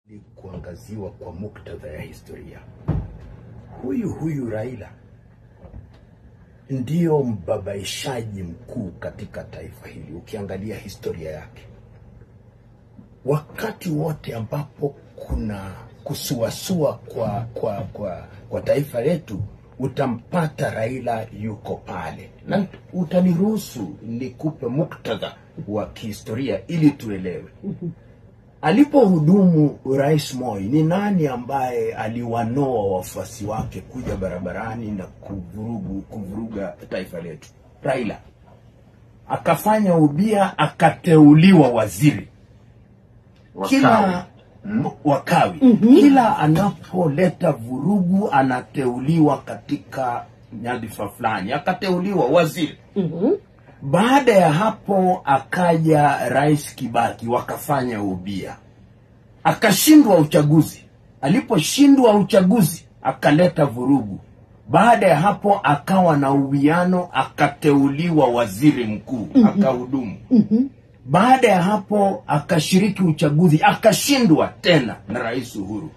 Ni kuangaziwa kwa muktadha ya historia. Huyu Raila ndio mbabaishaji mkuu katika taifa hili ukiangalia historia yake. Wakati wote ambapo kuna kusuasua kwa taifa letu, utampata Raila yuko pale. Na utaniruhusu nikupe muktadha wa kihistoria ili tuelewe. Alipohudumu Rais Moi, ni nani ambaye aliwanoa wafuasi wake kuja barabarani na kuvuruga taifa letu? Raila. Akafanya ubia, akateuliwa waziri. Wakawi. Kila anapoleta vurugu anateuliwa katika nyadhifa fulani, akateuliwa waziri. Baada ya hapo akaja Rais Kibaki, wakafanya ubia. Akashindwa uchaguzi. Aliposhindwa uchaguzi akaleta vurugu. Baada ya hapo akawa na uwiano, akateuliwa waziri mkuu, akahudumu. Baada ya hapo akashiriki uchaguzi, akashindwa tena na Rais Uhuru.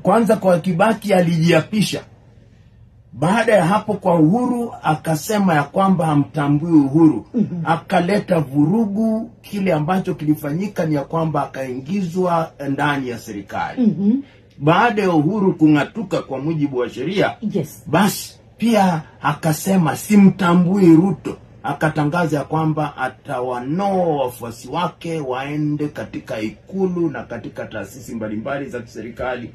Kwanza kwa Kibaki alijiapisha. Baada ya hapo kwa Uhuru akasema ya kwamba hamtambui Uhuru. Akaleta vurugu. Kile ambacho kilifanyika ni ya kwamba akaingizwa ndani ya serikali. Baada ya Uhuru kungatuka kwa mujibu wa sheria, basi pia akasema simtambui Ruto. Akatangaza ya kwamba atawanoa wafuasi wake waende katika ikulu na katika taasisi mbalimbali za serikali.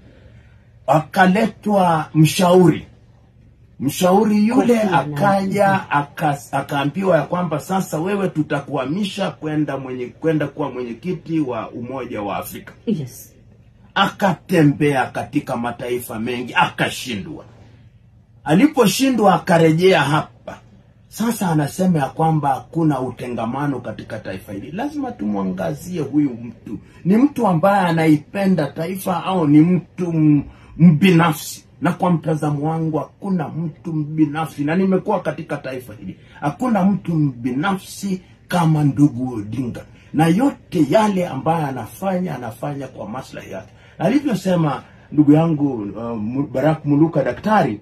Akaletwa mshauri yule akaja akaambiwa ya kwamba sasa wewe tutakuhamisha kwenda kuwa mwenyekiti wa Umoja wa Afrika. Akatembea katika mataifa mengi, akashindwa. Aliposhindwa akarejea hapa. Sasa anasema ya kwamba kuna utengamano katika taifa hili. Lazima tumwangazie huyu mtu. Ni mtu ambaye anaipenda taifa au ni mtu mbinafsi? Na kwa mtazamo wangu hakuna mtu mbinafsi, na nimekuwa katika taifa hili. Hakuna mtu mbinafsi kama ndugu Odinga. Na yote yale ambaye anafanya kwa maslahi yake. Alivyosema ndugu yangu Barack Muluka daktari,